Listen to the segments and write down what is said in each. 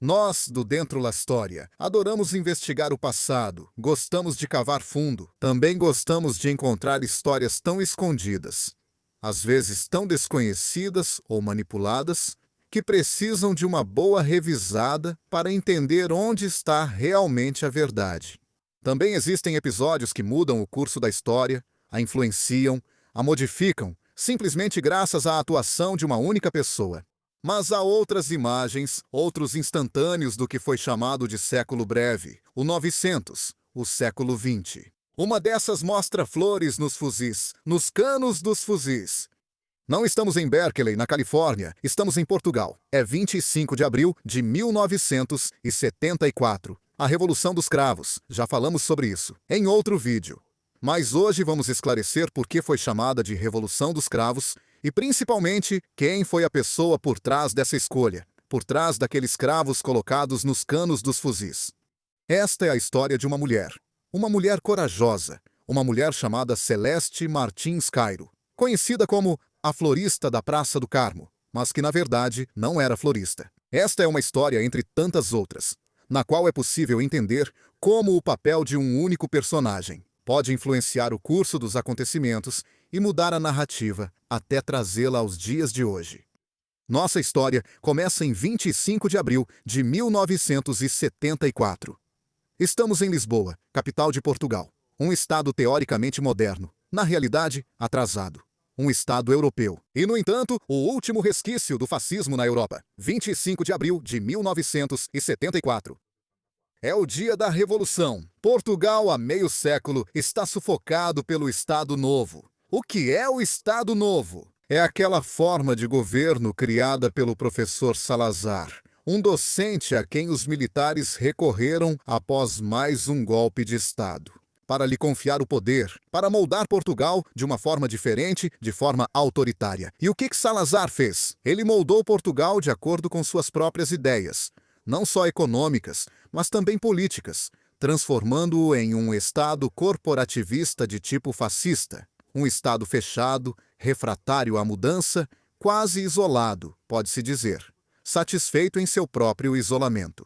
Nós, do Dentro da História, adoramos investigar o passado, gostamos de cavar fundo, também gostamos de encontrar histórias tão escondidas, às vezes tão desconhecidas ou manipuladas, que precisam de uma boa revisada para entender onde está realmente a verdade. Também existem episódios que mudam o curso da história, a influenciam, a modificam, simplesmente graças à atuação de uma única pessoa. Mas há outras imagens, outros instantâneos do que foi chamado de século breve, o 900, o século XX. Uma dessas mostra flores nos fuzis, nos canos dos fuzis. Não estamos em Berkeley, na Califórnia, estamos em Portugal. É 25 de abril de 1974. A Revolução dos Cravos, já falamos sobre isso, em outro vídeo. Mas hoje vamos esclarecer por que foi chamada de Revolução dos Cravos e, principalmente, quem foi a pessoa por trás dessa escolha, por trás daqueles cravos colocados nos canos dos fuzis. Esta é a história de uma mulher corajosa, uma mulher chamada Celeste Martins Cairo, conhecida como a florista da Praça do Carmo, mas que na verdade não era florista. Esta é uma história entre tantas outras, na qual é possível entender como o papel de um único personagem pode influenciar o curso dos acontecimentos e mudar a narrativa até trazê-la aos dias de hoje. Nossa história começa em 25 de abril de 1974. Estamos em Lisboa, capital de Portugal, um estado teoricamente moderno, na realidade, atrasado. Um estado europeu. E, no entanto, o último resquício do fascismo na Europa. 25 de abril de 1974. É o dia da Revolução. Portugal, há meio século, está sufocado pelo Estado Novo. O que é o Estado Novo? É aquela forma de governo criada pelo professor Salazar, um docente a quem os militares recorreram após mais um golpe de Estado, para lhe confiar o poder, para moldar Portugal de uma forma diferente, de forma autoritária. E o que Salazar fez? Ele moldou Portugal de acordo com suas próprias ideias, não só econômicas, mas também políticas, transformando-o em um Estado corporativista de tipo fascista, um Estado fechado, refratário à mudança, quase isolado, pode-se dizer, satisfeito em seu próprio isolamento.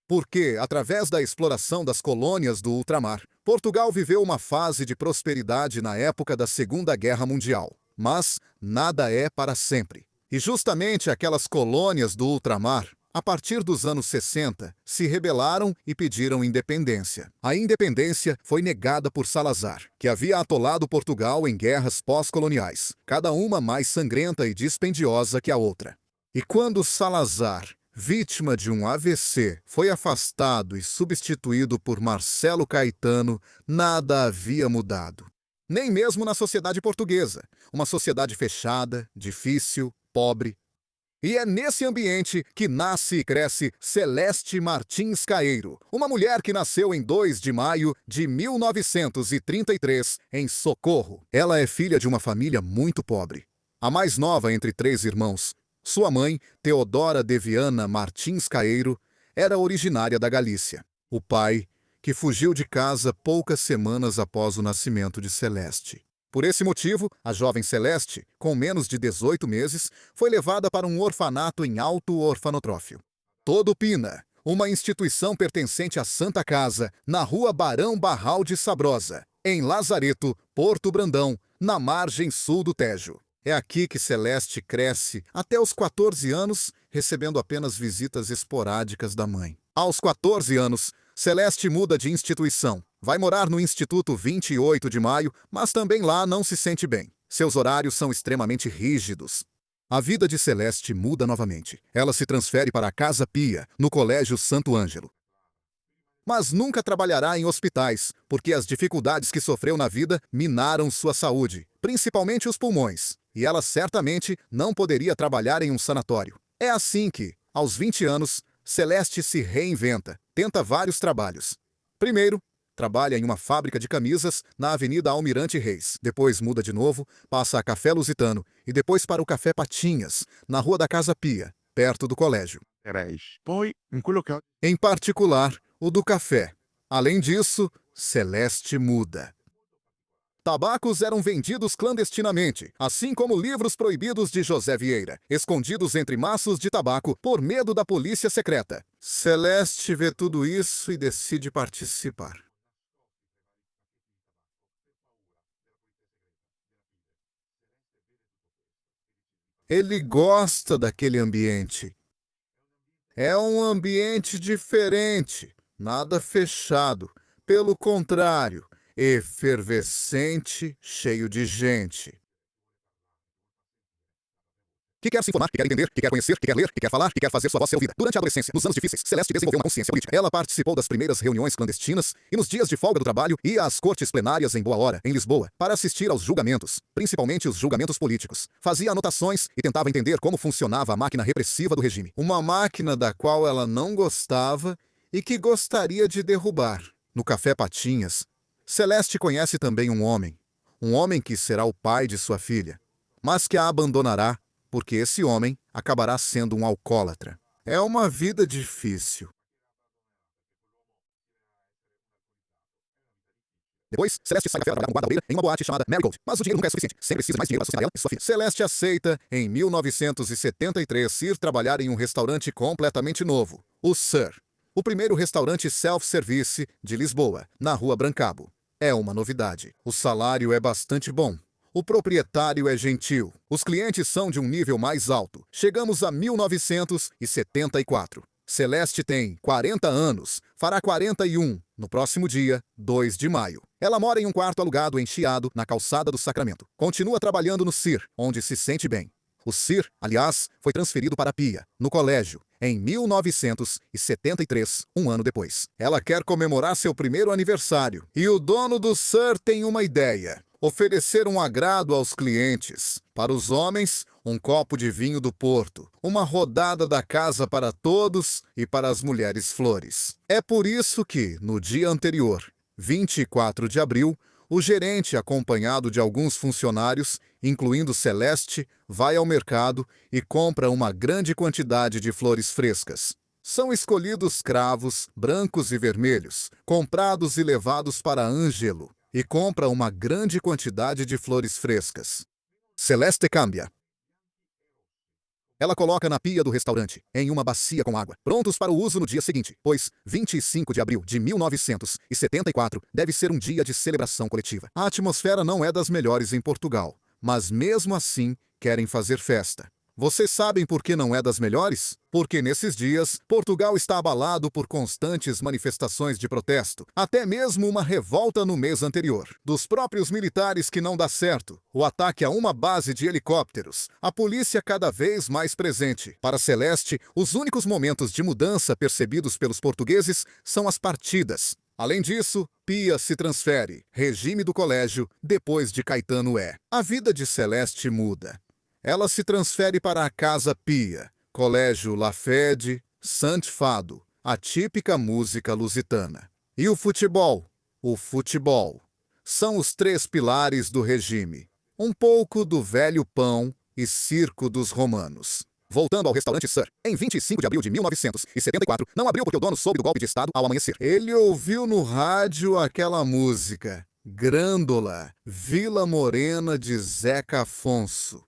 Porque, através da exploração das colônias do ultramar, Portugal viveu uma fase de prosperidade na época da Segunda Guerra Mundial. Mas nada é para sempre. E justamente aquelas colônias do ultramar, a partir dos anos 60, se rebelaram e pediram independência. A independência foi negada por Salazar, que havia atolado Portugal em guerras pós-coloniais, cada uma mais sangrenta e dispendiosa que a outra. E quando Salazar, vítima de um AVC, foi afastado e substituído por Marcelo Caetano, nada havia mudado. Nem mesmo na sociedade portuguesa, uma sociedade fechada, difícil, pobre. E é nesse ambiente que nasce e cresce Celeste Martins Caeiro, uma mulher que nasceu em 2 de maio de 1933, em Socorro. Ela é filha de uma família muito pobre, a mais nova entre 3 irmãos. Sua mãe, Teodora de Viana Martins Caeiro, era originária da Galícia. O pai, que fugiu de casa poucas semanas após o nascimento de Celeste. Por esse motivo, a jovem Celeste, com menos de 18 meses, foi levada para um orfanato em Alto Orfanotrófio. Todo Pina, uma instituição pertencente à Santa Casa, na rua Barão Barral de Sabrosa, em Lazareto, Porto Brandão, na margem sul do Tejo. É aqui que Celeste cresce até os 14 anos, recebendo apenas visitas esporádicas da mãe. Aos 14 anos, Celeste muda de instituição. Vai morar no Instituto 28 de Maio, mas também lá não se sente bem. Seus horários são extremamente rígidos. A vida de Celeste muda novamente. Ela se transfere para a Casa Pia, no Colégio Santo Ângelo. Mas nunca trabalhará em hospitais, porque as dificuldades que sofreu na vida minaram sua saúde, principalmente os pulmões, e ela certamente não poderia trabalhar em um sanatório. É assim que, aos 20 anos, Celeste se reinventa, tenta vários trabalhos. Primeiro, trabalha em uma fábrica de camisas na Avenida Almirante Reis. Depois muda de novo, passa a Café Lusitano e depois para o Café Patinhas, na Rua da Casa Pia, perto do colégio. Em particular, o do café. Além disso, Celeste muda. Tabacos eram vendidos clandestinamente, assim como livros proibidos de José Vieira, escondidos entre maços de tabaco por medo da polícia secreta. Celeste vê tudo isso e decide participar. Ele gosta daquele ambiente. É um ambiente diferente, nada fechado. Pelo contrário, efervescente, cheio de gente. Que quer se informar, que quer entender, que quer conhecer, que quer ler, que quer falar, que quer fazer sua voz ser ouvida. Durante a adolescência, nos anos difíceis, Celeste desenvolveu uma consciência política. Ela participou das primeiras reuniões clandestinas e nos dias de folga do trabalho ia às cortes plenárias em Boa Hora, em Lisboa, para assistir aos julgamentos, principalmente os julgamentos políticos. Fazia anotações e tentava entender como funcionava a máquina repressiva do regime. Uma máquina da qual ela não gostava e que gostaria de derrubar. No Café Patinhas, Celeste conhece também um homem que será o pai de sua filha, mas que a abandonará porque esse homem acabará sendo um alcoólatra. É uma vida difícil. Depois, Celeste sai da festa para trabalhar como guarda-oreira em uma boate chamada Marigold. Mas o dinheiro nunca é suficiente. Sempre precisa de mais dinheiro para sustentar ela e sua filha. Celeste aceita, em 1973, ir trabalhar em um restaurante completamente novo, o Sir. O primeiro restaurante self-service de Lisboa, na Rua Brancabo. É uma novidade. O salário é bastante bom. O proprietário é gentil. Os clientes são de um nível mais alto. Chegamos a 1974. Celeste tem 40 anos, fará 41 no próximo dia, 2 de maio. Ela mora em um quarto alugado em Chiado, na calçada do Sacramento. Continua trabalhando no CIR, onde se sente bem. O CIR, aliás, foi transferido para a Pia, no colégio, em 1973, um ano depois. Ela quer comemorar seu primeiro aniversário. E o dono do CIR tem uma ideia: oferecer um agrado aos clientes. Para os homens, um copo de vinho do Porto, uma rodada da casa para todos e para as mulheres flores. É por isso que, no dia anterior, 24 de abril, o gerente, acompanhado de alguns funcionários, incluindo Celeste, vai ao mercado e compra uma grande quantidade de flores frescas. São escolhidos cravos, brancos e vermelhos, comprados e levados para Ângelo, e compra uma grande quantidade de flores frescas. Celeste cambia. Ela coloca na pia do restaurante, em uma bacia com água, prontos para o uso no dia seguinte, pois 25 de abril de 1974 deve ser um dia de celebração coletiva. A atmosfera não é das melhores em Portugal, mas mesmo assim querem fazer festa. Vocês sabem por que não é das melhores? Porque nesses dias, Portugal está abalado por constantes manifestações de protesto, até mesmo uma revolta no mês anterior. Dos próprios militares que não dá certo, o ataque a uma base de helicópteros, a polícia cada vez mais presente. Para Celeste, os únicos momentos de mudança percebidos pelos portugueses são as partidas. Além disso, Pia se transfere, regime do colégio, depois de Caetano é. A vida de Celeste muda. Ela se transfere para a Casa Pia, Colégio Lafede, Sant Fado, a típica música lusitana. E o futebol? O futebol. São os 3 pilares do regime. Um pouco do velho pão e circo dos romanos. Voltando ao restaurante Sir, em 25 de abril de 1974, não abriu porque o dono soube do golpe de Estado ao amanhecer. Ele ouviu no rádio aquela música, Grândola, Vila Morena de Zeca Afonso.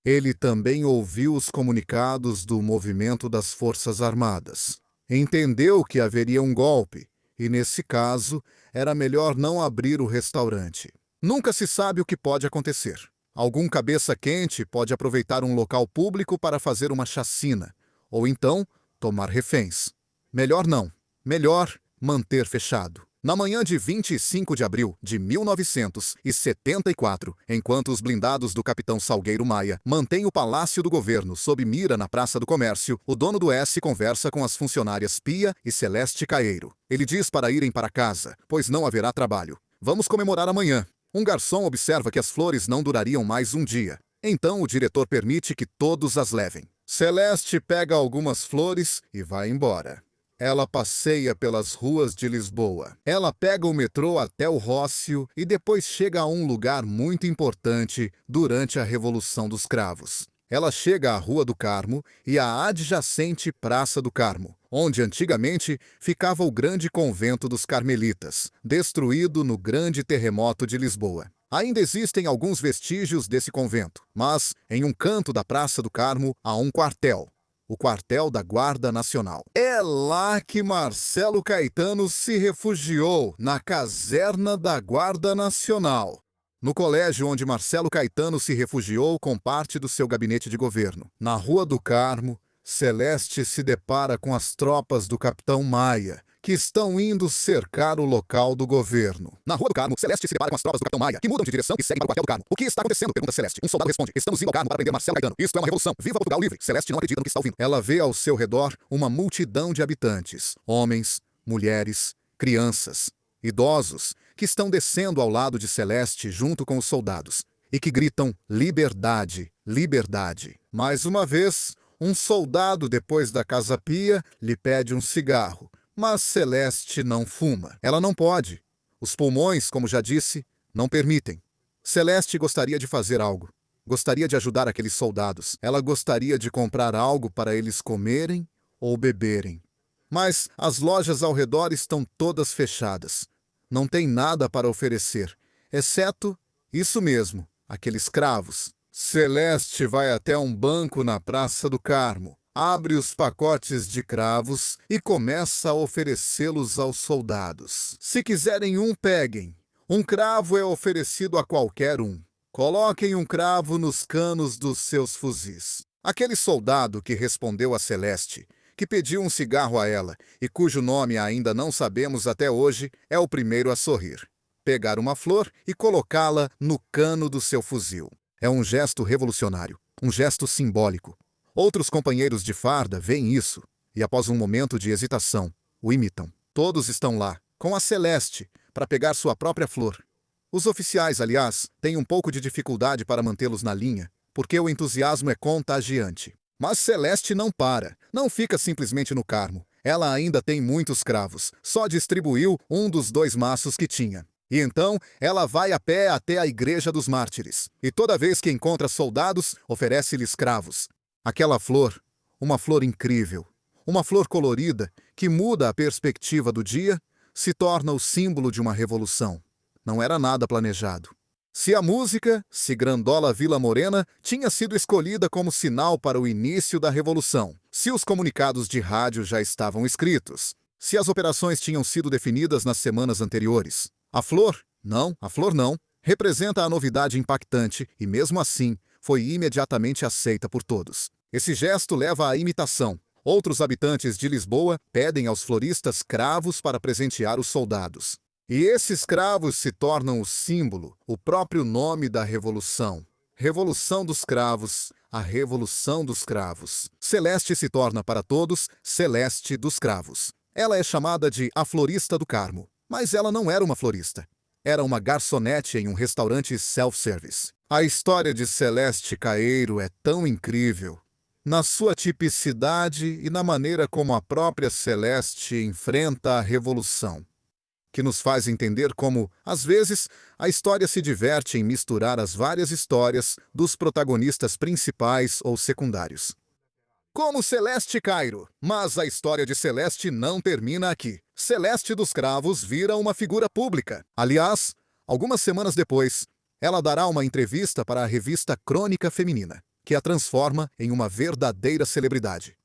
Ele também ouviu os comunicados do movimento das Forças Armadas. Entendeu que haveria um golpe, e nesse caso, era melhor não abrir o restaurante. Nunca se sabe o que pode acontecer. Algum cabeça quente pode aproveitar um local público para fazer uma chacina, ou então tomar reféns. Melhor não. Melhor manter fechado. Na manhã de 25 de abril de 1974, enquanto os blindados do capitão Salgueiro Maia mantêm o Palácio do Governo sob mira na Praça do Comércio, o dono do S conversa com as funcionárias Pia e Celeste Caeiro. Ele diz para irem para casa, pois não haverá trabalho. Vamos comemorar amanhã. Um garçom observa que as flores não durariam mais um dia. Então o diretor permite que todos as levem. Celeste pega algumas flores e vai embora. Ela passeia pelas ruas de Lisboa. Ela pega o metrô até o Rócio e depois chega a um lugar muito importante durante a Revolução dos Cravos. Ela chega à Rua do Carmo e à adjacente Praça do Carmo, onde antigamente ficava o grande convento dos Carmelitas, destruído no grande terremoto de Lisboa. Ainda existem alguns vestígios desse convento, mas em um canto da Praça do Carmo há um quartel, o quartel da Guarda Nacional. É lá que Marcelo Caetano se refugiou, na caserna da Guarda Nacional. No colégio onde Marcelo Caetano se refugiou com parte do seu gabinete de governo. Na Rua do Carmo, Celeste se depara com as tropas do Capitão Maia, que estão indo cercar o local do governo. Na Rua do Carmo, Celeste se depara com as tropas do Capitão Maia, que mudam de direção e seguem para o quartel do Carmo. O que está acontecendo? Pergunta Celeste. Um soldado responde: estamos indo ao Carmo para prender Marcelo Caetano. Isto é uma revolução. Viva Portugal livre! Celeste não acredita no que está ouvindo. Ela vê ao seu redor uma multidão de habitantes, homens, mulheres, crianças, idosos, que estão descendo ao lado de Celeste junto com os soldados, e que gritam liberdade, liberdade. Mais uma vez, um soldado, depois da Casa Pia, lhe pede um cigarro, mas Celeste não fuma. Ela não pode. Os pulmões, como já disse, não permitem. Celeste gostaria de fazer algo. Gostaria de ajudar aqueles soldados. Ela gostaria de comprar algo para eles comerem ou beberem. Mas as lojas ao redor estão todas fechadas. Não tem nada para oferecer, exceto, isso mesmo, aqueles cravos. Celeste vai até um banco na Praça do Carmo, abre os pacotes de cravos e começa a oferecê-los aos soldados. Se quiserem um, peguem. Um cravo é oferecido a qualquer um. Coloquem um cravo nos canos dos seus fuzis. Aquele soldado que respondeu a Celeste, que pediu um cigarro a ela e cujo nome ainda não sabemos até hoje, é o primeiro a sorrir. Pegar uma flor e colocá-la no cano do seu fuzil. É um gesto revolucionário, um gesto simbólico. Outros companheiros de farda veem isso e, após um momento de hesitação, o imitam. Todos estão lá, com a Celeste, para pegar sua própria flor. Os oficiais, aliás, têm um pouco de dificuldade para mantê-los na linha, porque o entusiasmo é contagiante. Mas Celeste não para, não fica simplesmente no Carmo. Ela ainda tem muitos cravos, só distribuiu um dos 2 maços que tinha. E então ela vai a pé até a Igreja dos Mártires. E toda vez que encontra soldados, oferece-lhes cravos. Aquela flor, uma flor incrível, uma flor colorida que muda a perspectiva do dia, se torna o símbolo de uma revolução. Não era nada planejado. Se a música, Se Grandola Vila Morena, tinha sido escolhida como sinal para o início da Revolução, se os comunicados de rádio já estavam escritos, se as operações tinham sido definidas nas semanas anteriores. A flor não, representa a novidade impactante e, mesmo assim, foi imediatamente aceita por todos. Esse gesto leva à imitação. Outros habitantes de Lisboa pedem aos floristas cravos para presentear os soldados. E esses cravos se tornam o símbolo, o próprio nome da revolução. Revolução dos Cravos, a Revolução dos Cravos. Celeste se torna para todos Celeste dos Cravos. Ela é chamada de a Florista do Carmo, mas ela não era uma florista. Era uma garçonete em um restaurante self-service. A história de Celeste Caeiro é tão incrível, na sua tipicidade e na maneira como a própria Celeste enfrenta a revolução, que nos faz entender como, às vezes, a história se diverte em misturar as várias histórias dos protagonistas principais ou secundários. Como Celeste Cairo. Mas a história de Celeste não termina aqui. Celeste dos Cravos vira uma figura pública. Aliás, algumas semanas depois, ela dará uma entrevista para a revista Crônica Feminina, que a transforma em uma verdadeira celebridade.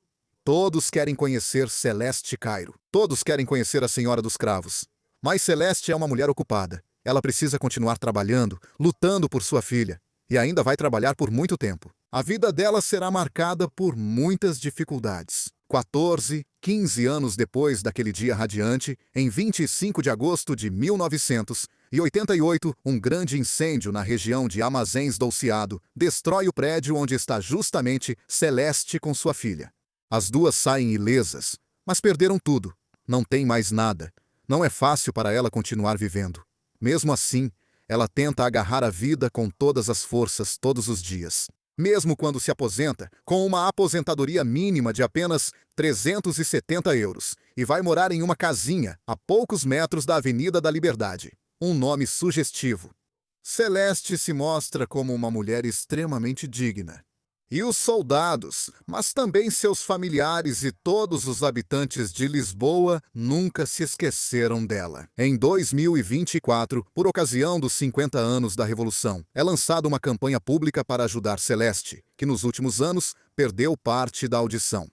Todos querem conhecer Celeste Cairo. Todos querem conhecer a Senhora dos Cravos. Mas Celeste é uma mulher ocupada. Ela precisa continuar trabalhando, lutando por sua filha. E ainda vai trabalhar por muito tempo. A vida dela será marcada por muitas dificuldades. 14, 15 anos depois daquele dia radiante, em 25 de agosto de 1988, um grande incêndio na região de Armazéns do Ciado destrói o prédio onde está justamente Celeste com sua filha. As duas saem ilesas, mas perderam tudo. Não tem mais nada. Não é fácil para ela continuar vivendo. Mesmo assim, ela tenta agarrar a vida com todas as forças todos os dias. Mesmo quando se aposenta, com uma aposentadoria mínima de apenas 370 euros, e vai morar em uma casinha a poucos metros da Avenida da Liberdade. Um nome sugestivo. Celeste se mostra como uma mulher extremamente digna. E os soldados, mas também seus familiares e todos os habitantes de Lisboa nunca se esqueceram dela. Em 2024, por ocasião dos 50 anos da Revolução, é lançada uma campanha pública para ajudar Celeste, que nos últimos anos perdeu parte da audição.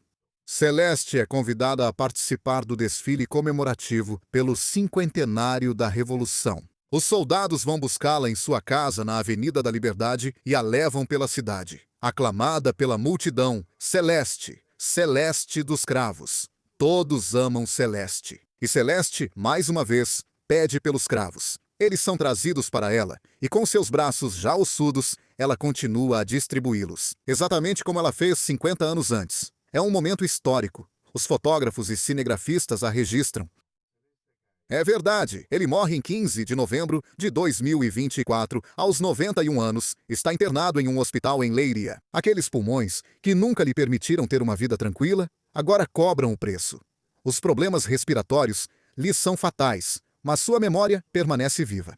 Celeste é convidada a participar do desfile comemorativo pelo cinquentenário da Revolução. Os soldados vão buscá-la em sua casa na Avenida da Liberdade e a levam pela cidade. Aclamada pela multidão, Celeste, Celeste dos cravos. Todos amam Celeste. E Celeste, mais uma vez, pede pelos cravos. Eles são trazidos para ela, e com seus braços já ossudos, ela continua a distribuí-los. Exatamente como ela fez 50 anos antes. É um momento histórico. Os fotógrafos e cinegrafistas a registram. É verdade, ele morre em 15 de novembro de 2024, aos 91 anos, está internado em um hospital em Leiria. Aqueles pulmões, que nunca lhe permitiram ter uma vida tranquila, agora cobram o preço. Os problemas respiratórios lhes são fatais, mas sua memória permanece viva.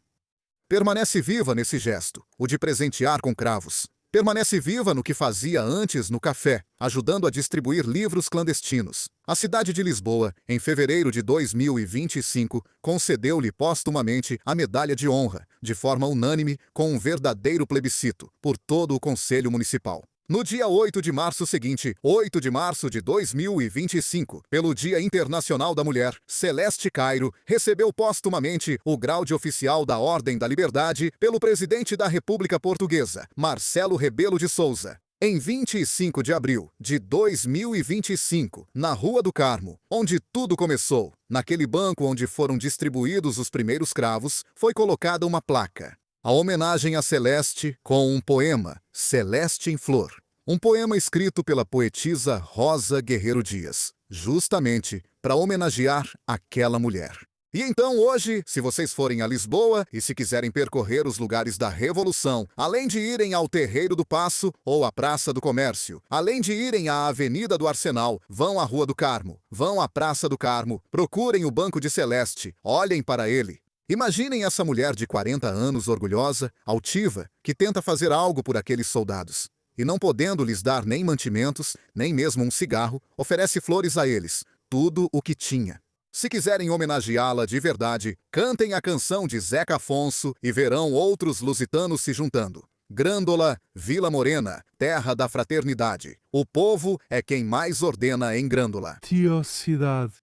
Permanece viva nesse gesto, o de presentear com cravos. Permanece viva no que fazia antes no café, ajudando a distribuir livros clandestinos. A cidade de Lisboa, em fevereiro de 2025, concedeu-lhe póstumamente a Medalha de Honra, de forma unânime, com um verdadeiro plebiscito, por todo o Conselho Municipal. No dia 8 de março seguinte, 8 de março de 2025, pelo Dia Internacional da Mulher, Celeste Cairo recebeu póstumamente o grau de oficial da Ordem da Liberdade pelo presidente da República Portuguesa, Marcelo Rebelo de Sousa. Em 25 de abril de 2025, na Rua do Carmo, onde tudo começou, naquele banco onde foram distribuídos os primeiros cravos, foi colocada uma placa. A homenagem a Celeste com um poema, Celeste em Flor. Um poema escrito pela poetisa Rosa Guerreiro Dias, justamente para homenagear aquela mulher. E então hoje, se vocês forem a Lisboa e se quiserem percorrer os lugares da Revolução, além de irem ao Terreiro do Paço ou à Praça do Comércio, além de irem à Avenida do Arsenal, vão à Rua do Carmo, vão à Praça do Carmo, procurem o Banco de Celeste, olhem para ele. Imaginem essa mulher de 40 anos orgulhosa, altiva, que tenta fazer algo por aqueles soldados. E não podendo lhes dar nem mantimentos, nem mesmo um cigarro, oferece flores a eles, tudo o que tinha. Se quiserem homenageá-la de verdade, cantem a canção de Zeca Afonso e verão outros lusitanos se juntando. Grândola, Vila Morena, terra da fraternidade. O povo é quem mais ordena em Grândola. Tiocidade.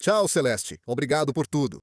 Tchau, Celeste. Obrigado por tudo.